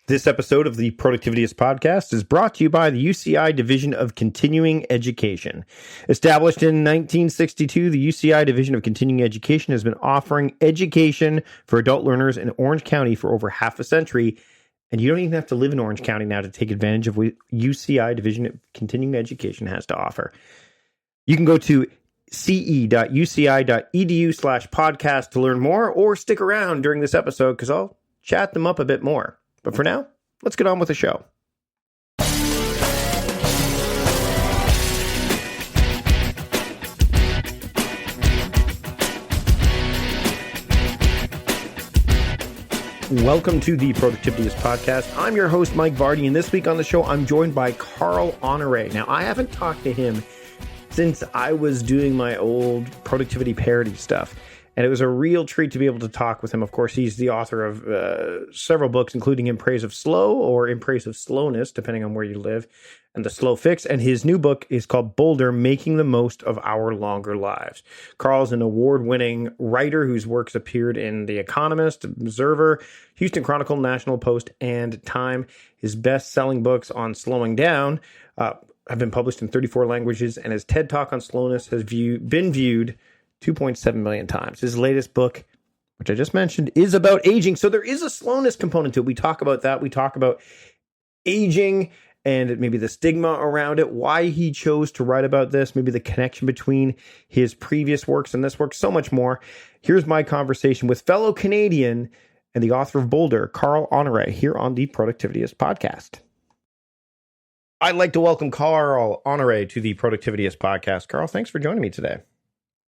This episode of the Productivityist Podcast is brought to you by the UCI Division of Continuing Education. Established in 1962, the UCI Division of Continuing Education has been offering education for adult learners in Orange County for over half a century. And you don't even have to live in Orange County now to take advantage of what UCI Division of Continuing Education has to offer. You can go to ce.uci.edu/podcast to learn more, or stick around during this episode because I'll chat them up a bit more. But for now, let's get on with the show. Welcome to the Productivityist Podcast. I'm your host, Mike Vardy, and this week on the show, I'm joined by Carl Honoré. Now, I haven't talked to him since I was doing my old productivity parody stuff. And it was a real treat to be able to talk with him. Of course, he's the author of several books, including In Praise of Slow or In Praise of Slowness, depending on where you live, and The Slow Fix. And his new book is called Bolder, Making the Most of Our Longer Lives. Carl's an award-winning writer whose works appeared in The Economist, Observer, Houston Chronicle, National Post, and Time. His best-selling books on slowing down have been published in 34 languages, and his TED Talk on slowness has been viewed 2.7 million times. His latest book, which I just mentioned, is about aging. So there is a slowness component to it. We talk about that. We talk about aging and maybe the stigma around it, why he chose to write about this, maybe the connection between his previous works and this work, so much more. Here's my conversation with fellow Canadian and the author of Bolder, Carl Honoré, here on the Productivityist Podcast. I'd like to welcome Carl Honoré to the Productivityist Podcast. Carl, thanks for joining me today.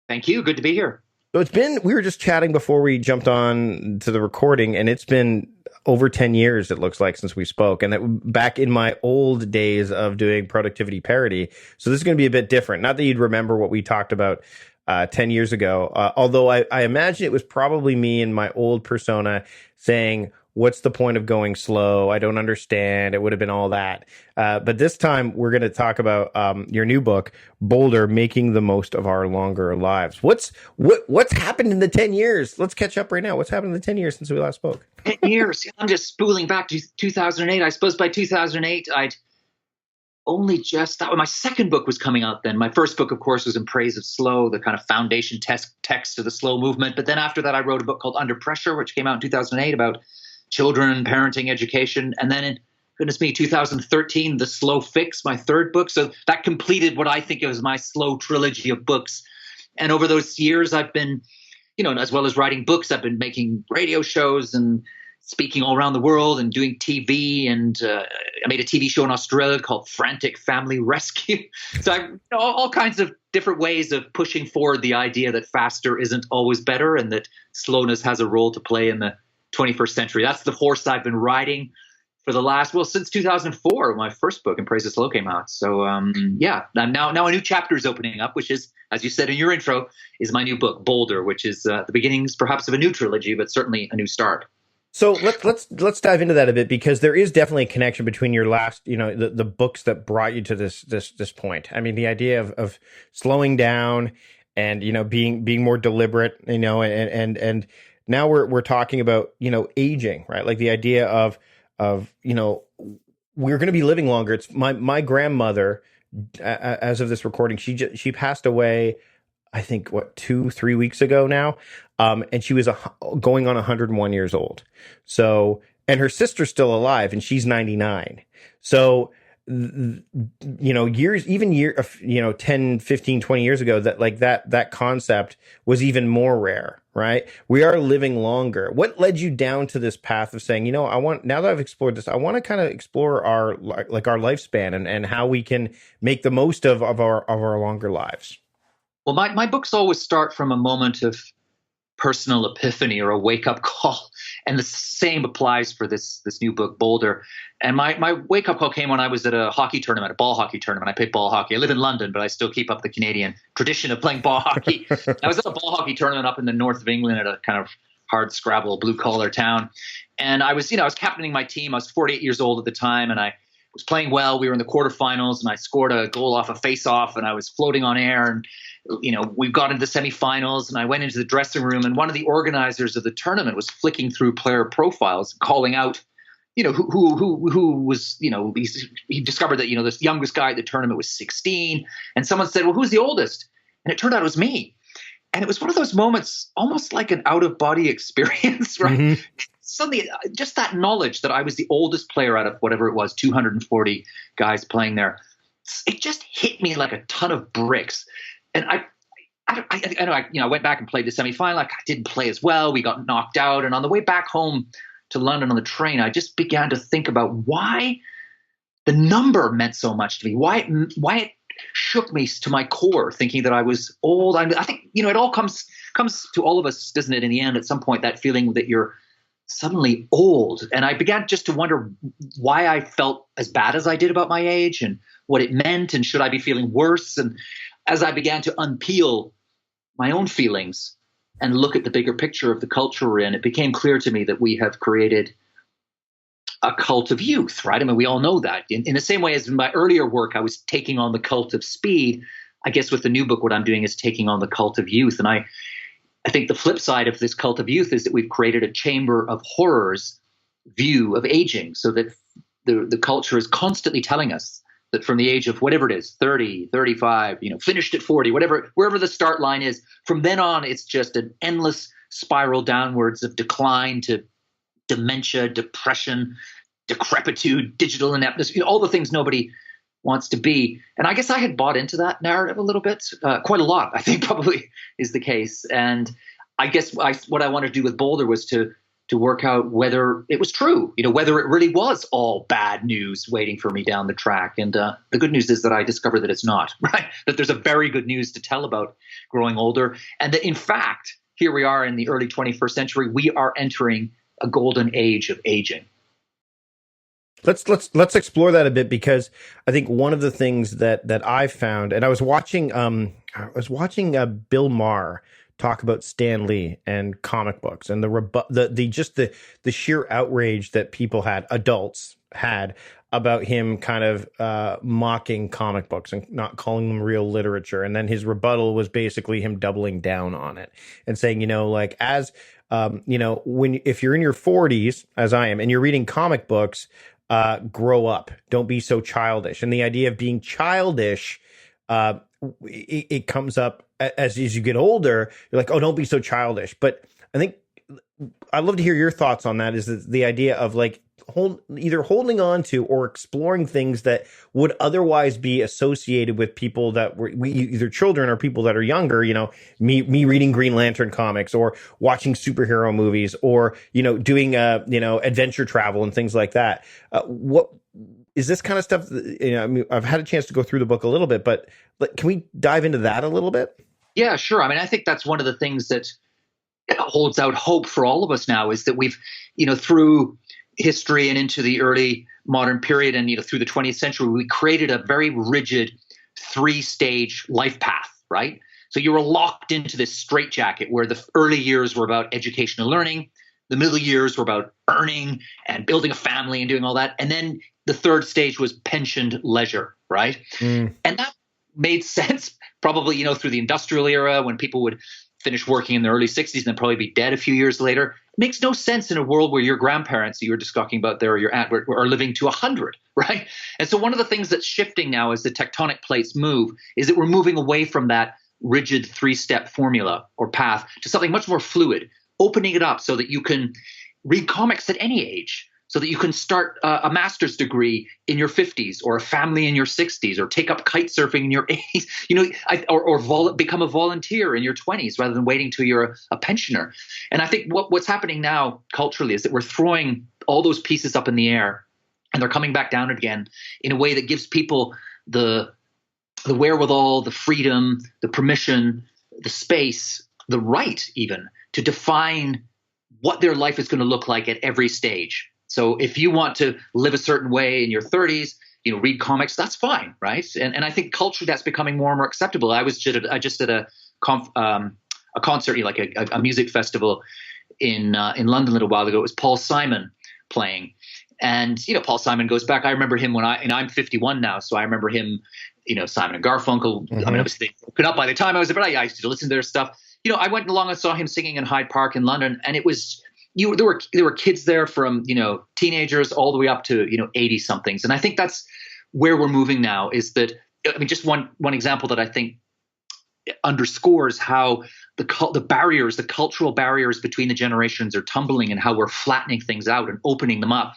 Thank you. Good to be here. So we were just chatting before we jumped on to the recording, and it's been over 10 years, it looks like, since we spoke. And that back in my old days of doing productivity parody. So this is going to be a bit different. Not that you'd remember what we talked about 10 years ago, although I imagine it was probably me in my old persona saying, what's the point of going slow? I don't understand. It would have been all that. But this time we're going to talk about your new book, Bolder, Making the Most of Our Longer Lives. What's happened in the 10 years? Let's catch up right now. What's happened in the 10 years since we last spoke? 10 years. I'm just spooling back to 2008. I suppose by 2008, I'd only just thought my second book was coming out then. My first book, of course, was In Praise of Slow, the kind of foundation text of the slow movement. But then after that, I wrote a book called Under Pressure, which came out in 2008 about children, parenting, education. And then in, goodness me, 2013, The Slow Fix, my third book. So that completed what I think of as my slow trilogy of books. And over those years, I've been, as well as writing books, I've been making radio shows and speaking all around the world and doing TV. And I made a TV show in Australia called Frantic Family Rescue. So all kinds of different ways of pushing forward the idea that faster isn't always better and that slowness has a role to play in the 21st century. That's the horse I've been riding for since 2004, my first book, In Praise of Slow, came out. So now a new chapter is opening up, which is, as you said in your intro, is my new book, Bolder, which is the beginnings perhaps of a new trilogy, but certainly a new start. So let's dive into that a bit, because there is definitely a connection between your last, the books that brought you to this point. I mean, the idea of slowing down and, being more deliberate, and now we're talking about, aging, right? Like the idea of we're going to be living longer. It's my grandmother, as of this recording, she passed away, I think, 2-3 weeks ago now. And she was going on 101 years old. So, and her sister's still alive and she's 99. So, 10, 15, 20 years ago, that concept was even more rare, right? We are living longer. What led you down to this path of saying, now that I've explored this, I want to kind of explore our lifespan and how we can make the most of our longer lives? Well, my books always start from a moment of personal epiphany or a wake-up call. And the same applies for this new book, Bolder. And my wake-up call came when I was at a hockey tournament, a ball hockey tournament. I played ball hockey. I live in London, but I still keep up the Canadian tradition of playing ball hockey. I was at a ball hockey tournament up in the north of England at a kind of hard scrabble, blue-collar town. And I was captaining my team. I was 48 years old at the time, and I was playing well. We were in the quarterfinals, and I scored a goal off a face-off, and I was floating on air. And we got into the semifinals, and I went into the dressing room, and one of the organizers of the tournament was flicking through player profiles, calling out who was, he discovered that, this youngest guy at the tournament was 16. And someone said, well, who's the oldest? And it turned out it was me. And it was one of those moments, almost like an out-of-body experience, right? Mm-hmm. Suddenly, just that knowledge that I was the oldest player out of whatever it was, 240 guys playing there, it just hit me like a ton of bricks. And I went back and played the semifinal. I didn't play as well. We got knocked out. And on the way back home to London on the train, I just began to think about why the number meant so much to me. Why it shook me to my core, thinking that I was old. I think it all comes to all of us, doesn't it? In the end, at some point, that feeling that you're suddenly old. And I began just to wonder why I felt as bad as I did about my age and what it meant, and should I be feeling worse? And as I began to unpeel my own feelings and look at the bigger picture of the culture we're in, it became clear to me that we have created a cult of youth, right? I mean, we all know that. In the same way as in my earlier work, I was taking on the cult of speed. I guess with the new book, what I'm doing is taking on the cult of youth. And I think the flip side of this cult of youth is that we've created a chamber of horrors view of aging, so that the culture is constantly telling us that from the age of whatever it is, 30, 35, finished at 40, wherever the start line is, from then on, it's just an endless spiral downwards of decline to dementia, depression, decrepitude, digital ineptness, all the things nobody wants to be. And I guess I had bought into that narrative a little bit, quite a lot, I think probably is the case. And I guess what I wanted to do with Boulder was to work out whether it was true, whether it really was all bad news waiting for me down the track. And the good news is that I discovered that it's not, right? That there's a very good news to tell about growing older. And that in fact, here we are in the early 21st century, we are entering a golden age of aging. Let's explore that a bit, because I think one of the things that I found, and I was watching Bill Maher talk about Stan Lee and comic books, and the sheer outrage that adults had about him kind of mocking comic books and not calling them real literature. And then his rebuttal was basically him doubling down on it and saying, if you're in your 40s, as I am, and you're reading comic books, grow up. Don't be so childish. And the idea of being childish, it comes up as you get older. You're like, oh, don't be so childish. But I think I'd love to hear your thoughts on that. Is the idea of like either holding on to or exploring things that would otherwise be associated with people that were either children or people that are younger, me reading Green Lantern comics or watching superhero movies or, doing, adventure travel and things like that. What is this kind of stuff? I've had a chance to go through the book a little bit, but can we dive into that a little bit? Yeah, sure. I mean, I think that's one of the things that holds out hope for all of us now, is that we've, through history and into the early modern period and through the 20th century, we created a very rigid 3-stage life path, right? So you were locked into this straitjacket where the early years were about education and learning, the middle years were about earning and building a family and doing all that, and then the third stage was pensioned leisure, right? And that made sense probably through the industrial era, when people would finish working in the early 60s and then probably be dead a few years later. It makes no sense in a world where your grandparents that you were just talking about there, or your aunt, are living to 100, right? And so one of the things that's shifting now as the tectonic plates move is that we're moving away from that rigid 3-step formula or path to something much more fluid, opening it up so that you can read comics at any age, so that you can start a master's degree in your 50s or a family in your 60s, or take up kite surfing in your 80s, or become a volunteer in your 20s rather than waiting till you're a pensioner. And I think what's happening now culturally is that we're throwing all those pieces up in the air and they're coming back down again in a way that gives people the wherewithal, the freedom, the permission, the space, the right even to define what their life is going to look like at every stage. So if you want to live a certain way in your 30s, read comics, that's fine, right? And I think culturally that's becoming more and more acceptable. I just did a concert, like a music festival in London a little while ago. It was Paul Simon playing, and Paul Simon goes back. I remember him and I'm 51 now, so I remember him. Simon and Garfunkel. Mm-hmm. I mean, obviously they broken up by the time I was, but I used to listen to their stuff. I went along and saw him singing in Hyde Park in London, and it was there were kids there from, teenagers all the way up to, 80 somethings. And I think that's where we're moving now, is that, I mean, just one example that I think underscores how the barriers, the cultural barriers between the generations are tumbling, and how we're flattening things out and opening them up.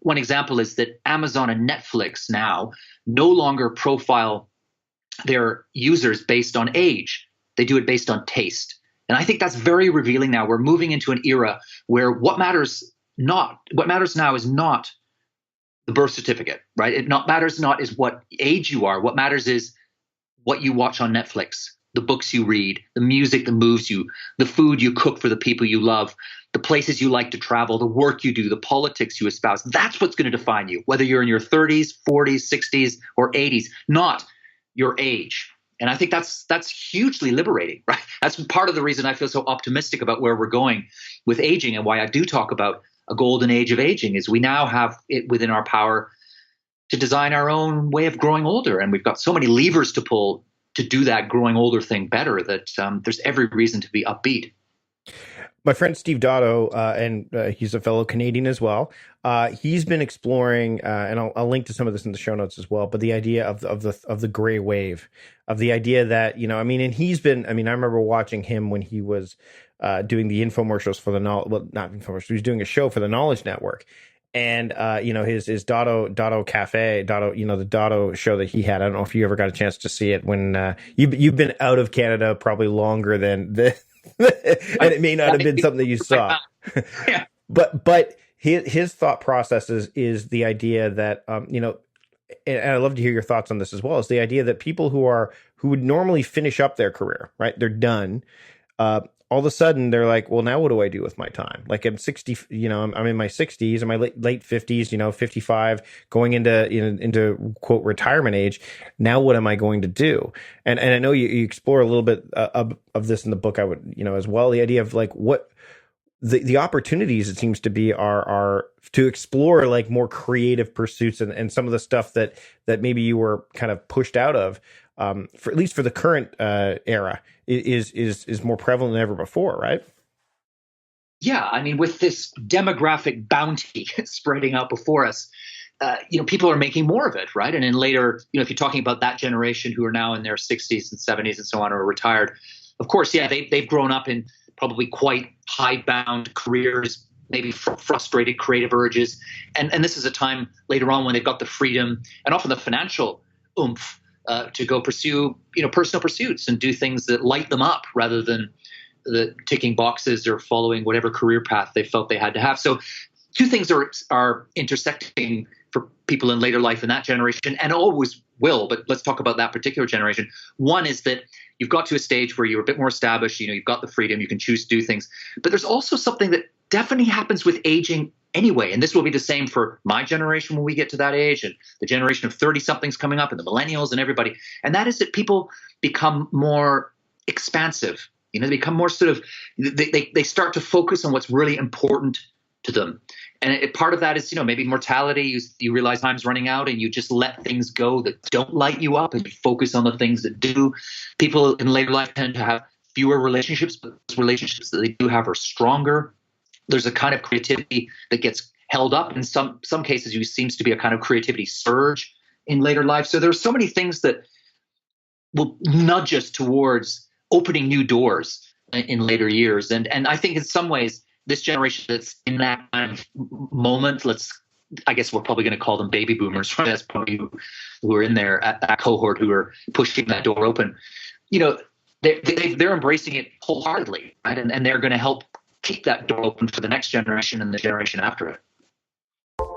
One example is that Amazon and Netflix now no longer profile their users based on age. They do it based on taste. And I think that's very revealing now. We're moving into an era where what matters now is not the birth certificate, right? Matters not is what age you are. What matters is what you watch on Netflix, the books you read, the music that moves you, the food you cook for the people you love, the places you like to travel, the work you do, the politics you espouse. That's what's going to define you, whether you're in your 30s, 40s, 60s, or 80s, not your age. And I think that's hugely liberating, right? That's part of the reason I feel so optimistic about where we're going with aging, and why I do talk about a golden age of aging, is we now have it within our power to design our own way of growing older. And we've got so many levers to pull to do that growing older thing better, that there's every reason to be upbeat. My friend Steve Dotto, and he's a fellow Canadian as well. He's been exploring, and I'll link to some of this in the show notes as well. But the idea of the gray wave, of the idea that, and he's been. I remember watching him when he was doing the infomercials for not infomercials. He was doing a show for the Knowledge Network, and his Dotto Cafe, the Dotto show that he had. I don't know if you ever got a chance to see it when you've been out of Canada probably longer than the. And it may not have been something that you saw. Yeah. But his thought process is the idea that and I'd love to hear your thoughts on this as well, is the idea that people who would normally finish up their career, right? They're done. All of a sudden they're like, well, now what do I do with my time? Like, I'm 60, I'm in my 60s, in my late 50s, 55, going into quote retirement age. Now what am I going to do? And I know you explore a little bit of this in the book. I would, as well, the idea of like what the opportunities, it seems to be, are to explore like more creative pursuits, and some of the stuff that maybe you were kind of pushed out of, for at least for the current era, is more prevalent than ever before, right? Yeah, with this demographic bounty spreading out before us, people are making more of it, right? And then later, if you're talking about that generation who are now in their 60s and 70s and so on, or are retired, of course, yeah, they've grown up in probably quite high-bound careers, maybe frustrated creative urges, and this is a time later on when they've got the freedom and often the financial oomph to go pursue, personal pursuits and do things that light them up, rather than the ticking boxes or following whatever career path they felt they had to have. So two things are intersecting for people in later life in that generation, and always will, but let's talk about that particular generation. One is that you've got to a stage where you're a bit more established, you've got the freedom, you can choose to do things. But there's also something that definitely happens with aging anyway, and this will be the same for my generation when we get to that age, and the generation of 30-somethings coming up, and the millennials and everybody. And that is that people become more expansive. They become more sort of, they start to focus on what's really important to them. And part of that is, maybe mortality. You realize time's running out, and you just let things go that don't light you up, and you focus on the things that do. People in later life tend to have fewer relationships, but those relationships that they do have are stronger. There's a kind of creativity that gets held up. In some cases, it seems to be a kind of creativity surge in later life. So there's so many things that will nudge us towards opening new doors in later years. And I think in some ways, this generation that's in that kind of moment, I guess we're probably going to call them baby boomers, right? That's probably who are in there at that cohort who are pushing that door open. They're embracing it wholeheartedly, right? And they're going to help keep that door open for the next generation and the generation after it.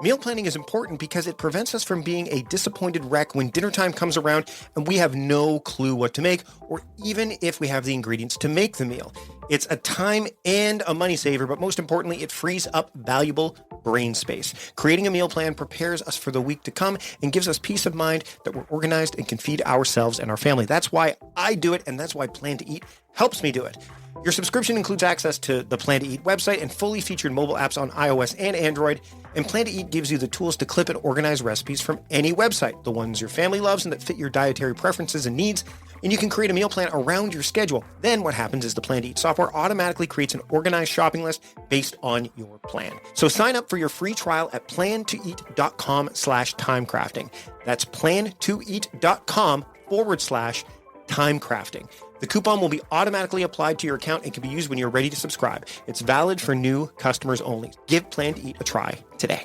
Meal planning is important because it prevents us from being a disappointed wreck when dinner time comes around and we have no clue what to make, or even if we have the ingredients to make the meal. It's a time and a money saver, but most importantly, it frees up valuable brain space. Creating a meal plan prepares us for the week to come and gives us peace of mind that we're organized and can feed ourselves and our family. That's why I do it, and that's why Plan to Eat helps me do it. Your subscription includes access to the Plan to Eat website and fully featured mobile apps on iOS and Android. And Plan to Eat gives you the tools to clip and organize recipes from any website, the ones your family loves and that fit your dietary preferences and needs. And you can create a meal plan around your schedule. Then what happens is the Plan to Eat software automatically creates an organized shopping list based on your plan. So sign up for your free trial at plantoeat.com/timecrafting. That's plantoeat.com/timecrafting. The coupon will be automatically applied to your account and can be used when you're ready to subscribe. It's valid for new customers only. Give Plan to Eat a try today.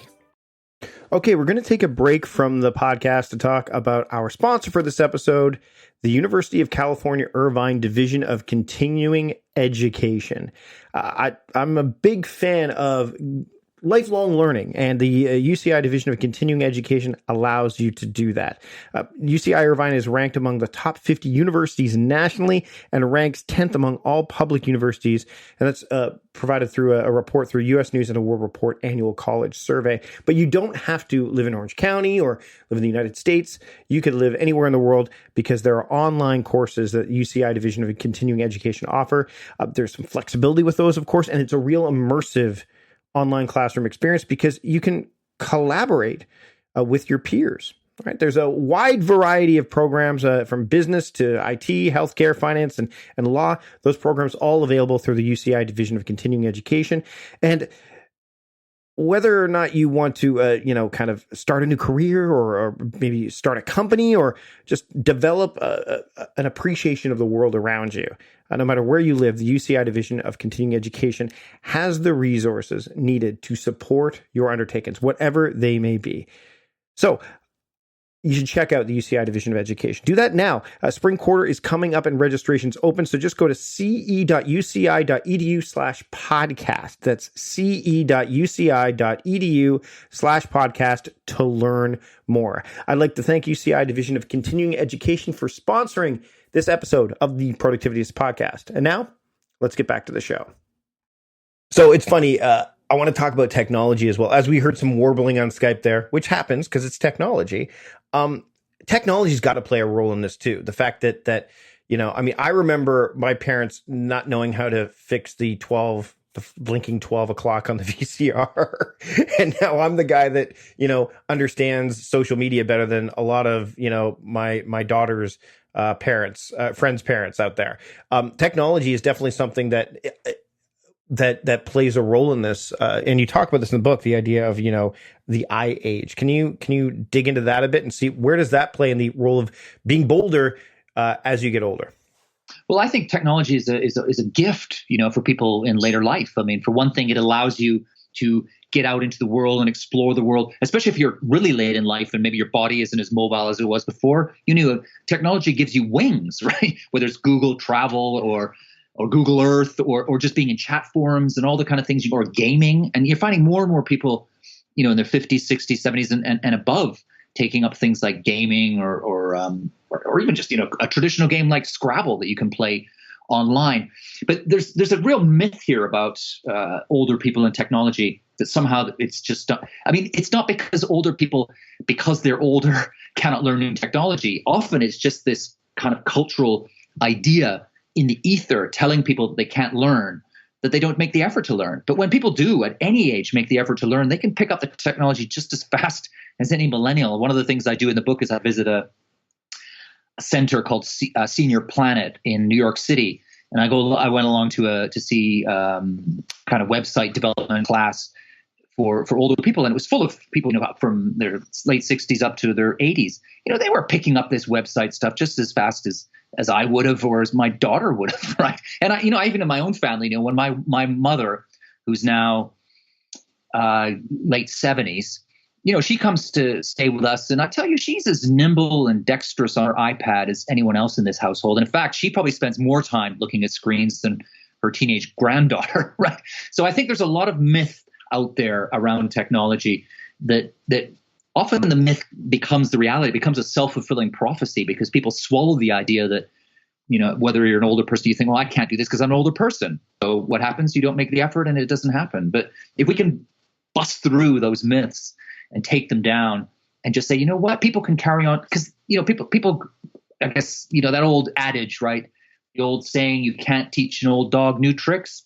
Okay, we're going to take a break from the podcast to talk about our sponsor for this episode, the University of California, Irvine Division of Continuing Education. I'm a big fan of lifelong learning, and the UCI Division of Continuing Education allows you to do that. UCI Irvine is ranked among the top 50 universities nationally and ranks 10th among all public universities, and that's provided through a report through U.S. News and World Report annual college survey. But you don't have to live in Orange County or live in the United States. You could live anywhere in the world because there are online courses that UCI Division of Continuing Education offer. There's some flexibility with those, of course, and it's a real immersive online classroom experience because you can collaborate with your peers. Right? There's a wide variety of programs from business to IT, healthcare, finance, and law. Those programs all available through the UCI Division of Continuing Education. And whether or not you want to, kind of start a new career or maybe start a company or just develop an appreciation of the world around you, no matter where you live, the UCI Division of Continuing Education has the resources needed to support your undertakings, whatever they may be. So you should check out the UCI Division of Education. Do that now. Spring quarter is coming up and registration's open. So just go to ce.uci.edu/podcast. That's ce.uci.edu/podcast to learn more. I'd like to thank UCI Division of Continuing Education for sponsoring this episode of the Productivityist Podcast. And now let's get back to the show. So it's funny. I want to talk about technology as well. As we heard some warbling on Skype there, which happens because it's technology. Technology's got to play a role in this too. The fact that I remember my parents not knowing how to fix the blinking 12 o'clock on the VCR. And now I'm the guy that, understands social media better than a lot of, my daughter's friends' parents out there. Technology is definitely something that plays a role in this. And you talk about this in the book, the idea of, the I age. Can you dig into that a bit and see where does that play in the role of being bolder as you get older? Well, I think technology is a gift, for people in later life. I mean, for one thing, it allows you to get out into the world and explore the world, especially if you're really late in life and maybe your body isn't as mobile as it was before. Technology gives you wings, right? Whether it's Google Travel or Google Earth or just being in chat forums and all the kind of things, or gaming. And you're finding more and more people, in their 50s, 60s, 70s and above taking up things like gaming or even just, a traditional game like Scrabble that you can play online. But there's a real myth here about older people and technology that somehow it's just, it's not because older people, because they're older, cannot learn new technology. Often it's just this kind of cultural idea in the ether telling people that they can't learn, that they don't make the effort to learn. But when people do at any age make the effort to learn, they can pick up the technology just as fast as any millennial. One of the things I do in the book is I visit a center called Senior Planet in New York City. And I went along to see kind of website development class for older people. And it was full of people, from their late 60s up to their 80s. They were picking up this website stuff just as fast as I would have, or as my daughter would have, right? And I even in my own family, when my mother, who's now late 70s, she comes to stay with us, and I tell you, she's as nimble and dexterous on her iPad as anyone else in this household. And in fact, she probably spends more time looking at screens than her teenage granddaughter, right? So I think there's a lot of myth out there around technology that often the myth becomes the reality, becomes a self-fulfilling prophecy, because people swallow the idea that, whether you're an older person, you think, well, I can't do this because I'm an older person. So what happens? You don't make the effort and it doesn't happen. But if we can bust through those myths and take them down and just say, you know what, people can carry on, because, people, I guess, that old adage, right? The old saying, you can't teach an old dog new tricks,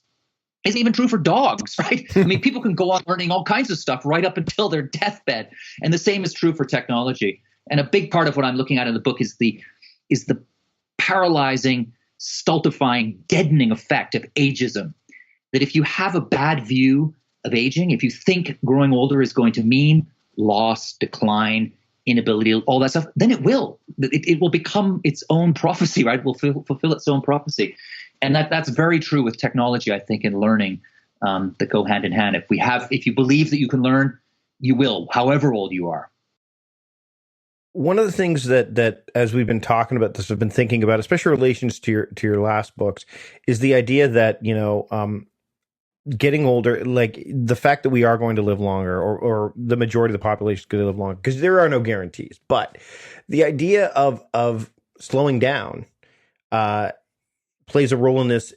isn't even true for dogs, right? I mean, people can go on learning all kinds of stuff right up until their deathbed. And the same is true for technology. And a big part of what I'm looking at in the book is the paralyzing, stultifying, deadening effect of ageism. That if you have a bad view of aging, if you think growing older is going to mean loss, decline, inability, all that stuff, then it will. It will become its own prophecy, right? It will fulfill its own prophecy. And that's very true with technology, I think, and learning that go hand in hand. If you believe that you can learn, you will, however old you are. One of the things that as we've been talking about this, I've been thinking about, especially relations to your last books, is the idea that, getting older, like the fact that we are going to live longer, or the majority of the population is going to live longer, because there are no guarantees. But the idea of slowing down plays a role in this,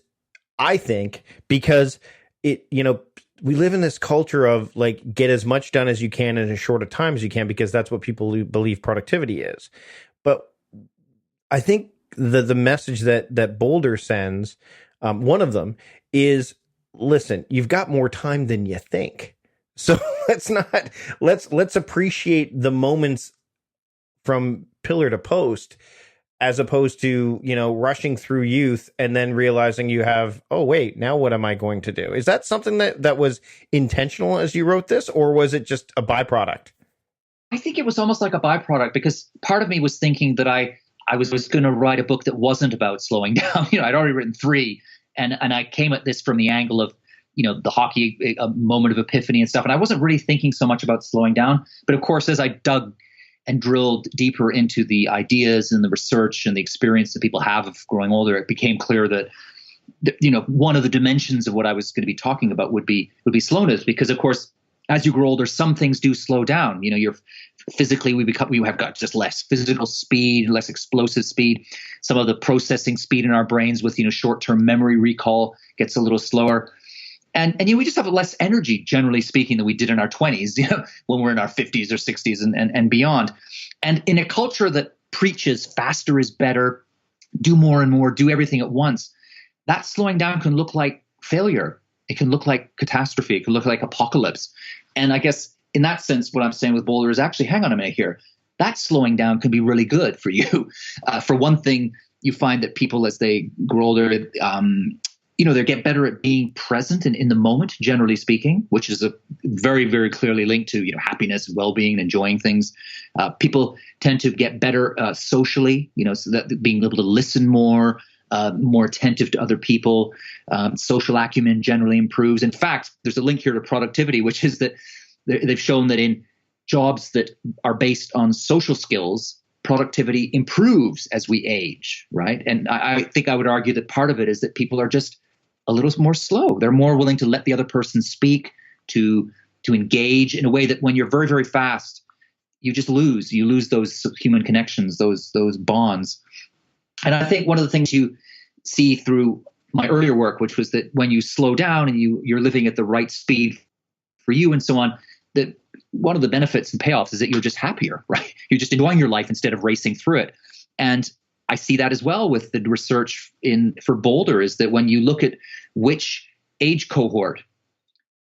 I think, because we live in this culture of like, get as much done as you can in as short a time as you can, because that's what people believe productivity is. But I think the message that Boulder sends, one of them is, listen, you've got more time than you think. So let's appreciate the moments from pillar to post, as opposed to, rushing through youth and then realizing you have, oh, wait, now what am I going to do? Is that something that was intentional as you wrote this, or was it just a byproduct? I think it was almost like a byproduct, because part of me was thinking that I was going to write a book that wasn't about slowing down. I'd already written 3, and I came at this from the angle of, the hockey, a moment of epiphany and stuff. And I wasn't really thinking so much about slowing down. But of course, as I dug and drilled deeper into the ideas and the research and the experience that people have of growing older, it became clear that, one of the dimensions of what I was going to be talking about would be slowness. Because of course, as you grow older, some things do slow down. You're physically, we have got just less physical speed, less explosive speed. Some of the processing speed in our brains with, short-term memory recall gets a little slower. And we just have less energy, generally speaking, than we did in our 20s, when we're in our 50s or 60s and beyond. And in a culture that preaches faster is better, do more and more, do everything at once, that slowing down can look like failure. It can look like catastrophe. It can look like apocalypse. And I guess in that sense, what I'm saying with Boulder is actually, hang on a minute here, that slowing down can be really good for you. For one thing, you find that people, as they grow older, they get better at being present and in the moment, generally speaking, which is a very, very clearly linked to, happiness, well-being, enjoying things. People tend to get better socially, so that being able to listen more attentive to other people. Social acumen generally improves. In fact, there's a link here to productivity, which is that they've shown that in jobs that are based on social skills, productivity improves as we age, right? And I think I would argue that part of it is that people are just a little more slow. They're more willing to let the other person speak, to engage in a way that when you're very, very fast, you just lose. You lose those human connections, those bonds. And I think one of the things you see through my earlier work, which was that when you slow down and you're living at the right speed for you and so on, that one of the benefits and payoffs is that you're just happier, right? You're just enjoying your life instead of racing through it. And I see that as well with the research for Boulder, is that when you look at which age cohort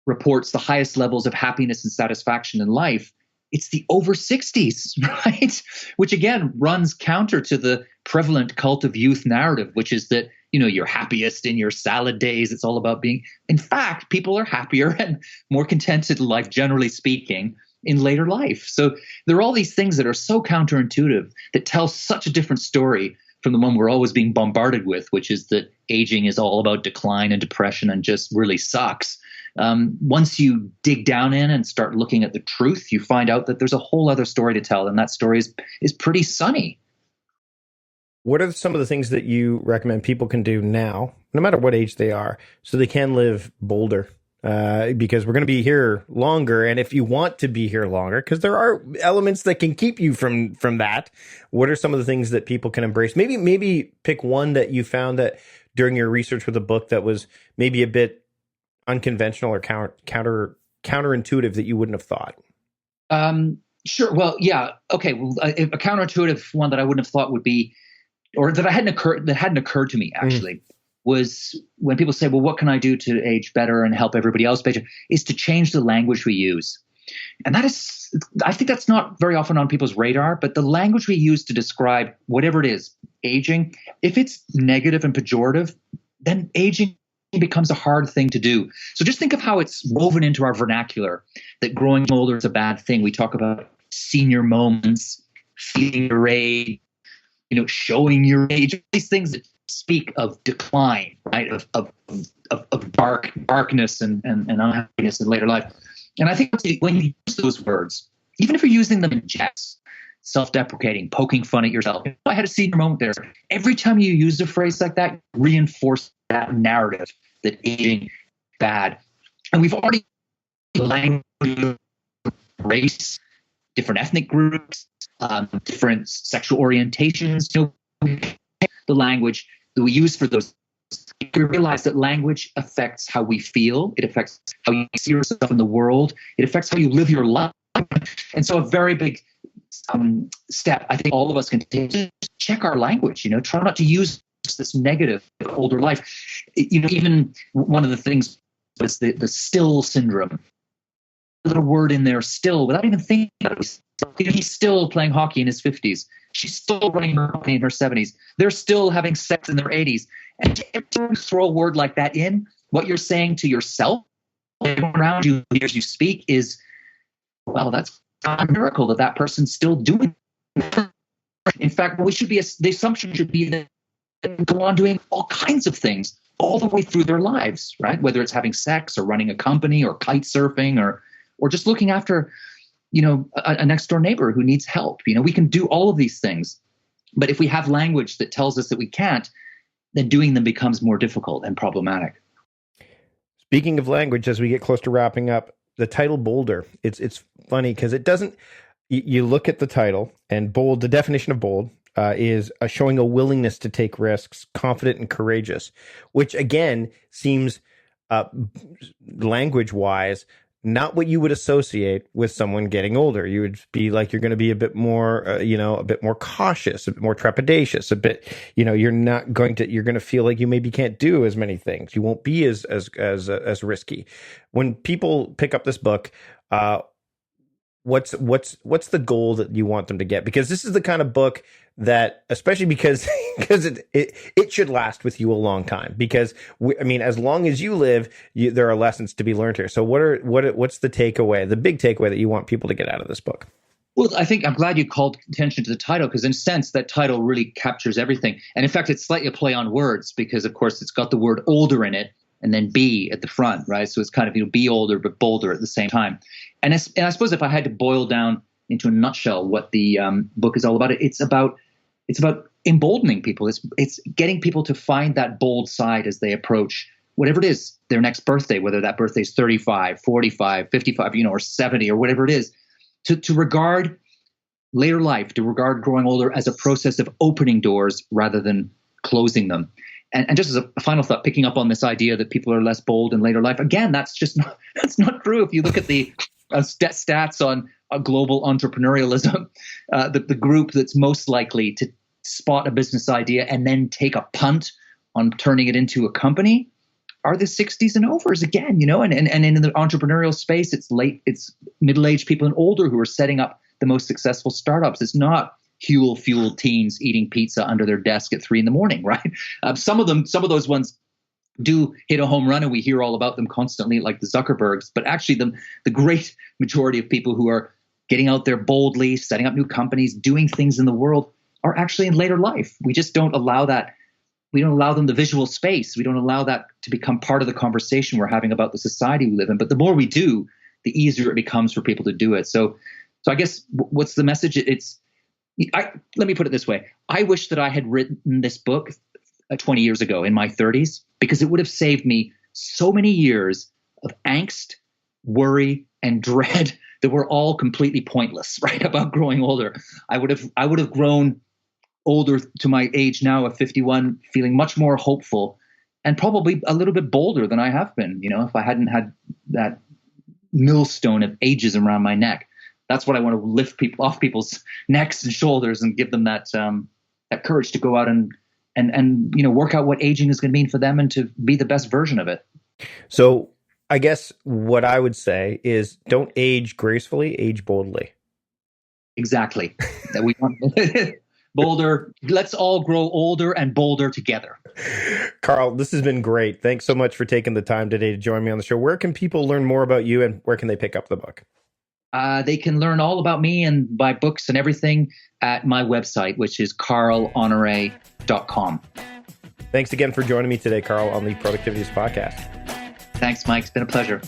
reports the highest levels of happiness and satisfaction in life, it's the over 60s, right? Which again runs counter to the prevalent cult of youth narrative, which is that, you're happiest in your salad days. It's all about being, in fact, people are happier and more contented in life, generally speaking, in later life. So there are all these things that are so counterintuitive that tell such a different story from the one we're always being bombarded with, which is that aging is all about decline and depression and just really sucks. Once you dig down in and start looking at the truth, you find out that there's a whole other story to tell, and that story is pretty sunny. What are some of the things that you recommend people can do now, no matter what age they are, so they can live bolder? Because we're going to be here longer, and if you want to be here longer, because there are elements that can keep you from that, what are some of the things that people can embrace? Maybe pick one that you found that during your research with the book that was maybe a bit unconventional or counterintuitive that you wouldn't have thought. Sure. Well, yeah. Okay. Well, a counterintuitive one that I wouldn't have thought would be or that hadn't occurred to me actually, was when people say, well, what can I do to age better and help everybody else better, is to change the language we use. And that is, I think that's not very often on people's radar, but the language we use to describe whatever it is, aging, if it's negative and pejorative, then aging becomes a hard thing to do. So just think of how it's woven into our vernacular, that growing older is a bad thing. We talk about senior moments, feeling your age, showing your age, these things that speak of decline, right? Of darkness and unhappiness in later life. And I think when you use those words, even if you're using them in jest, self-deprecating, poking fun at yourself, I had a senior moment there. Every time you use a phrase like that, reinforce that narrative that aging is bad. And we've already language, race, different ethnic groups, different sexual orientations, the language that we use for those. We realize that language affects how we feel. It affects how you see yourself in the world. It affects how you live your life. And so a very big step I think all of us can take is check our language, try not to use this negative older life. Even one of the things was the still syndrome. A little word in there, still, without even thinking about it. He's still playing hockey in his 50s. She's still running her company in her 70s. They're still having sex in their 80s. And every time you throw a word like that in, what you're saying to yourself around you as you speak is, well, that's a miracle that person's still doing it. In fact, the assumption should be that they go on doing all kinds of things all the way through their lives, right? Whether it's having sex or running a company or kite surfing or just looking after, a next door neighbor who needs help. We can do all of these things. But if we have language that tells us that we can't, then doing them becomes more difficult and problematic. Speaking of language, as we get close to wrapping up, the title Bolder, it's funny because it doesn't, you look at the title, and bold, the definition of bold is showing a willingness to take risks, confident and courageous, which again seems language-wise not what you would associate with someone getting older. You would be like, you're going to be a bit more, a bit more cautious, a bit more trepidatious, a bit, you're going to feel like you maybe can't do as many things. You won't be as risky. When people pick up this book, what's the goal that you want them to get? Because this is the kind of book that, especially because it should last with you a long time. Because as long as you live, there are lessons to be learned here. So what's the takeaway, the big takeaway that you want people to get out of this book? Well, I think I'm glad you called attention to the title, because in a sense that title really captures everything. And in fact, it's slightly a play on words, because of course it's got the word older in it and then be at the front, right? So it's kind of, be older but bolder at the same time. And I suppose if I had to boil down into a nutshell what the book is all about, it's about emboldening people. It's getting people to find that bold side as they approach whatever it is, their next birthday, whether that birthday is 35, 45, 55, or 70 or whatever it is, to regard later life, to regard growing older as a process of opening doors rather than closing them. And just as a final thought, picking up on this idea that people are less bold in later life, again, that's not true. If you look at the stats on global entrepreneurialism, the group that's most likely to spot a business idea and then take a punt on turning it into a company are the 60s and overs again, and in the entrepreneurial space, it's middle-aged people and older who are setting up the most successful startups. It's not fueled teens eating pizza under their desk at 3 a.m, right? Some of those ones do hit a home run, and we hear all about them constantly, like the Zuckerbergs. But actually, the great majority of people who are getting out there boldly, setting up new companies, doing things in the world are actually in later life. We just don't allow that. We don't allow them the visual space. We don't allow that to become part of the conversation we're having about the society we live in. But the more we do, the easier it becomes for people to do it. So I guess what's the message? Let me put it this way. I wish that I had written this book 20 years ago in my 30s, because it would have saved me so many years of angst, worry, and dread that were all completely pointless, right? About growing older. I would have grown older to my age now of 51, feeling much more hopeful and probably a little bit bolder than I have been, if I hadn't had that millstone of ageism around my neck. That's what I want to lift people off people's necks and shoulders and give them that that courage to go out and work out what aging is going to mean for them and to be the best version of it. So I guess what I would say is don't age gracefully, age boldly. Exactly. That we want bolder. Let's all grow older and bolder together. Carl, this has been great. Thanks so much for taking the time today to join me on the show. Where can people learn more about you, and where can they pick up the book? They can learn all about me and my books and everything at my website, which is carlhonoré.com. Thanks again for joining me today, Carl, on the Productivityist Podcast. Thanks, Mike. It's been a pleasure.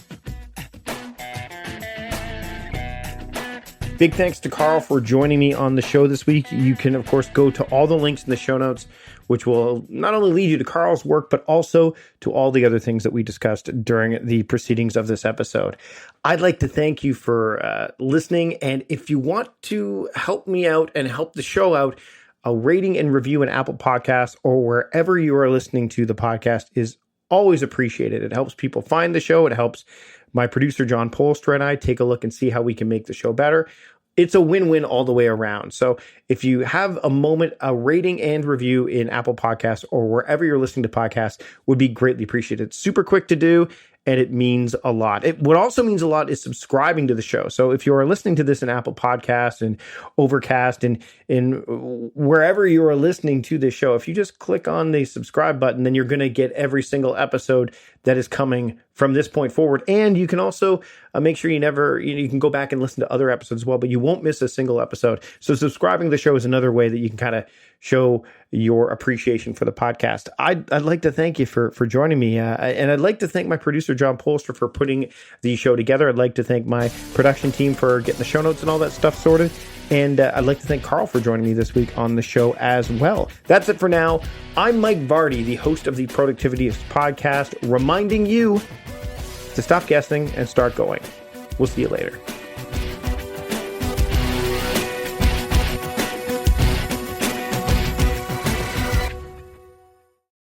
Big thanks to Carl for joining me on the show this week. You can, of course, go to all the links in the show notes, which will not only lead you to Carl's work, but also to all the other things that we discussed during the proceedings of this episode. I'd like to thank you for listening. And if you want to help me out and help the show out, a rating and review in Apple Podcasts or wherever you are listening to the podcast is always appreciated. It helps people find the show. It helps my producer, John Polster, and I take a look and see how we can make the show better. It's a win-win all the way around. So if you have a moment, a rating and review in Apple Podcasts or wherever you're listening to podcasts would be greatly appreciated. It's super quick to do, and it means a lot. What also means a lot is subscribing to the show. So if you are listening to this in Apple Podcasts and Overcast and in wherever you are listening to this show, if you just click on the subscribe button, then you're going to get every single episode that is coming from this point forward. And you can also make sure you can go back and listen to other episodes as well, but you won't miss a single episode. So subscribing to the show is another way that you can kind of show your appreciation for the podcast. I'd like to thank you for joining me. And I'd like to thank my producer, John Polster, for putting the show together. I'd like to thank my production team for getting the show notes and all that stuff sorted. And I'd like to thank Carl for joining me this week on the show as well. That's it for now. I'm Mike Vardy, the host of the Productivityist Podcast, reminding you to stop guessing and start going. We'll see you later.